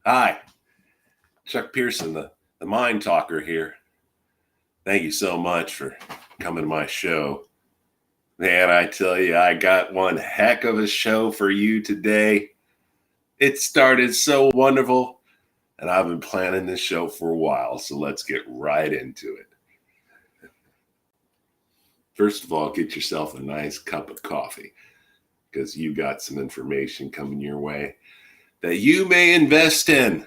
Hi, Chuck Pearson, the Mind Talker here. Thank you so much for coming to my show. Man, I tell you, I got one heck of a show for you today. It started so wonderful, and I've been planning this show for a while, so let's get right into it. First of all, get yourself a nice cup of coffee because you got some information coming your way that you may invest in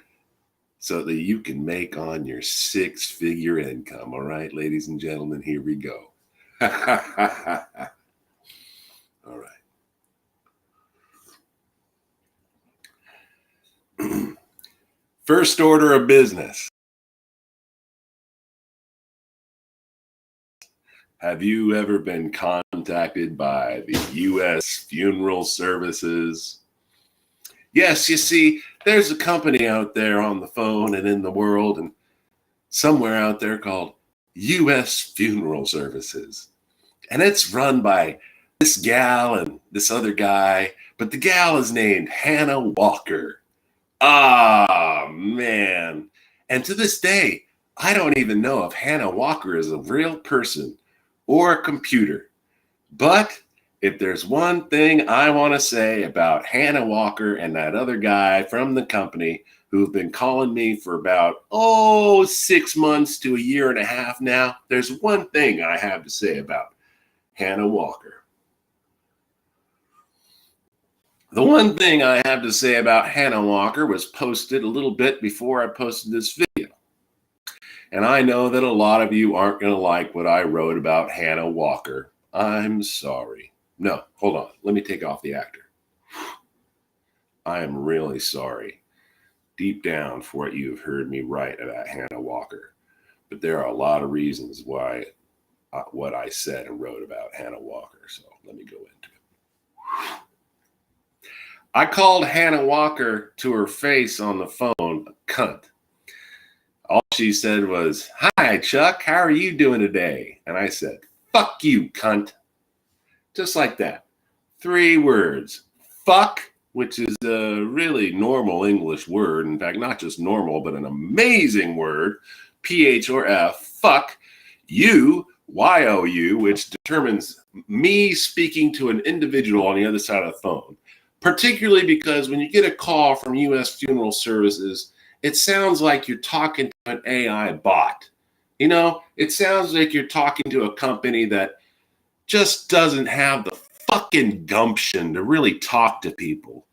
so that you can make on your six-figure income. All right, ladies and gentlemen, here we go. All right. First order of business. Have you ever been contacted by the U.S. Funeral Services? Yes, you see, there's a company out there on the phone and in the world and somewhere out there called U.S. Funeral Services. And it's run by this gal and this other guy, but the gal is named Hannah Walker. Ah, man. And to this day, I don't even know if Hannah Walker is a real person or a computer. But if there's one thing I want to say about Hannah Walker and that other guy from the company who've been calling me for about, 6 months to a year and a half now, there's one thing I have to say about Hannah Walker. The one thing I have to say about Hannah Walker was posted a little bit before I posted this video. And I know that a lot of you aren't going to like what I wrote about Hannah Walker. I'm sorry. No, hold on. Let me take off the actor. I am really sorry deep down for what you've heard me write about Hannah Walker. But there are a lot of reasons why what I said and wrote about Hannah Walker. So let me go into it. I called Hannah Walker to her face on the phone a cunt. All she said was, "Hi, Chuck, how are you doing today?" And I said, "Fuck you, cunt." Just like that. 3 words. Fuck, which is a really normal English word. In fact, not just normal, but an amazing word. PH or F. Fuck. You, Y-O-U, which determines me speaking to an individual on the other side of the phone. Particularly because when you get a call from U.S. Funeral Services, it sounds like you're talking to an AI bot. You know, it sounds like you're talking to a company that just doesn't have the fucking gumption to really talk to people.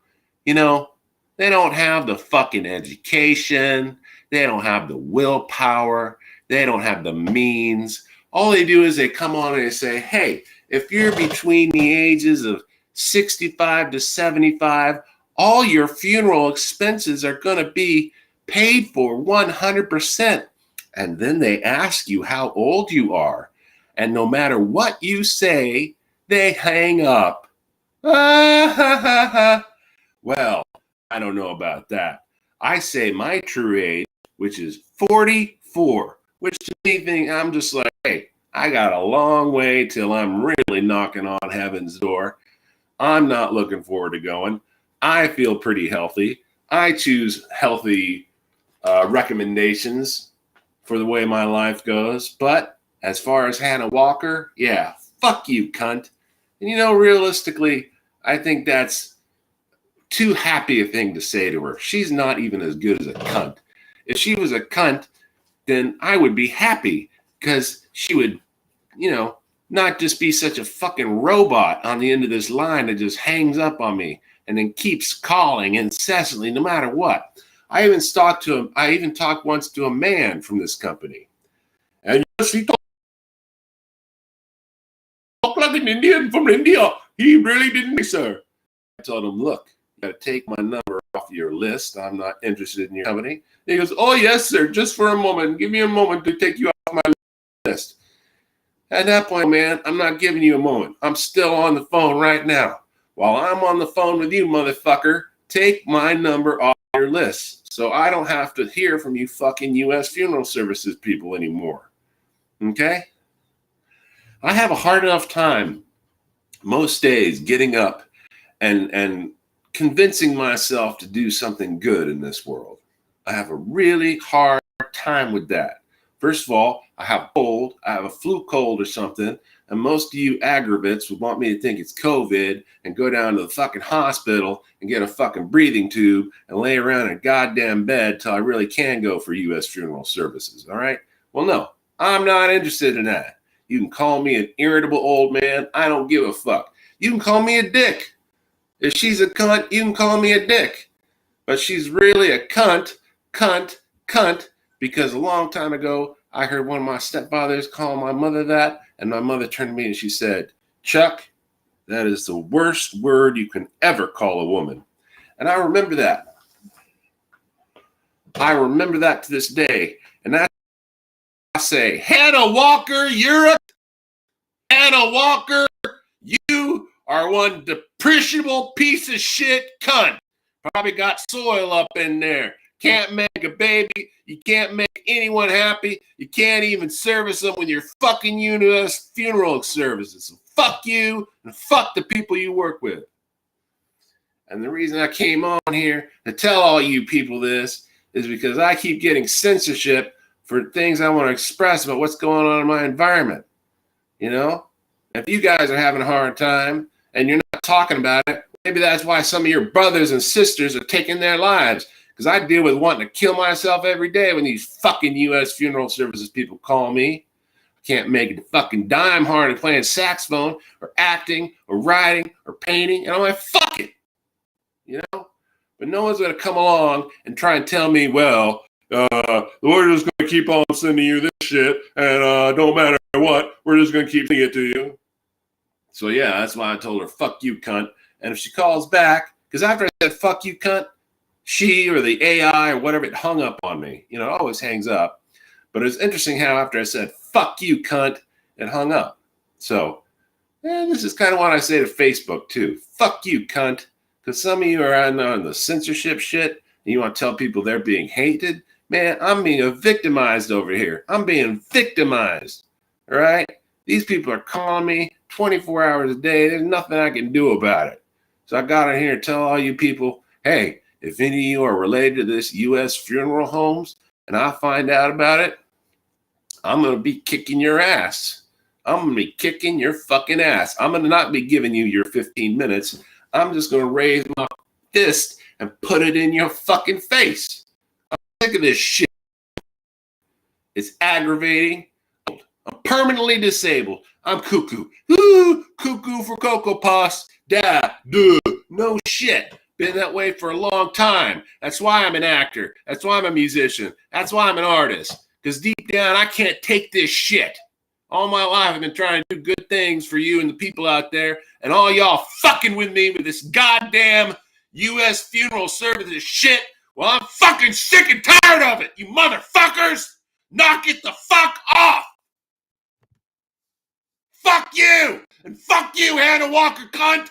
You know, they don't have the fucking education. They don't have the willpower. They don't have the means. All they do is they come on and they say, hey, if you're between the ages of 65 to 75, all your funeral expenses are going to be paid for 100%. And then they ask you how old you are. And no matter what you say, they hang up. Well, I don't know about that. I say my true age, which is 44, which to me, I'm just like, hey, I got a long way till I'm really knocking on heaven's door. I'm not looking forward to going. I feel pretty healthy. I choose healthy recommendations for the way my life goes. But as far as Hannah Walker, yeah, fuck you, cunt. And you know, realistically, I think that's too happy a thing to say to her. She's not even as good as a cunt. If she was a cunt, then I would be happy because she would, you know, not just be such a fucking robot on the end of this line that just hangs up on me and then keeps calling incessantly no matter what. I even talked once to a man from this company. And yes, he talked like an Indian from India. He really didn't, sir. I told him, look, you got to take my number off your list. I'm not interested in your company. And he goes, oh, yes, sir, just for a moment. Give me a moment to take you off my list. At that point, man, I'm not giving you a moment. I'm still on the phone right now. While I'm on the phone with you, motherfucker, take my number off your list so I don't have to hear from you fucking U.S. Funeral Services people anymore. Okay? I have a hard enough time most days getting up and convincing myself to do something good in this world. I have a really hard time with that. First of all, I have a cold, I have a flu cold or something, and most of you aggravates would want me to think it's COVID and go down to the fucking hospital and get a fucking breathing tube and lay around in a goddamn bed till I really can go for U.S. funeral services, all right? Well, no, I'm not interested in that. You can call me an irritable old man. I don't give a fuck. You can call me a dick. If she's a cunt, you can call me a dick. But she's really a cunt, because a long time ago, I heard one of my stepfathers call my mother that, and my mother turned to me and she said, Chuck, that is the worst word you can ever call a woman. And I remember that. I remember that to this day. And I say, Hannah Walker, you're a Hannah Walker, you are one depreciable piece of shit cunt. Probably got soil up in there. Can't make a baby. You can't make anyone happy. You can't even service them when you're fucking U.S. funeral services. So fuck you and fuck the people you work with. And the reason I came on here to tell all you people this is because I keep getting censorship for things I want to express about what's going on in my environment. You know, if you guys are having a hard time and you're not talking about it, maybe that's why some of your brothers and sisters are taking their lives. Because I deal with wanting to kill myself every day when these fucking U.S. funeral services people call me. I can't make a fucking dime hardly playing saxophone or acting or writing or painting. And I'm like, fuck it. You know? But no one's going to come along and try and tell me, well, we're just going to keep on sending you this shit, and don't matter what, we're just going to keep sending it to you. So, yeah, that's why I told her, fuck you, cunt. And if she calls back, because after I said, fuck you, cunt, she or the AI or whatever, it hung up on me. You know, it always hangs up. But it's interesting how after I said, fuck you, cunt, it hung up. So, this is kind of what I say to Facebook, too. Fuck you, cunt. Because some of you are on the censorship shit, and you want to tell people they're being hated. Man, I'm being victimized over here. I'm being victimized. All right? These people are calling me 24 hours a day. There's nothing I can do about it. So I got in here to tell all you people, hey, if any of you are related to this U.S. funeral homes and I find out about it, I'm going to be kicking your ass. I'm going to be kicking your fucking ass. I'm going to not be giving you your 15 minutes. I'm just going to raise my fist and put it in your fucking face. I'm sick of this shit. It's aggravating. I'm permanently disabled. I'm cuckoo. Ooh, cuckoo for Cocoa Puffs. Da, duh. No shit. Been that way for a long time. That's why I'm an actor. That's why I'm a musician. That's why I'm an artist. Because deep down, I can't take this shit. All my life, I've been trying to do good things for you and the people out there, and all y'all fucking with me with this goddamn U.S. funeral services shit. Well, I'm fucking sick and tired of it, you motherfuckers. Knock it the fuck off. Fuck you. And fuck you, Hannah Walker cunt.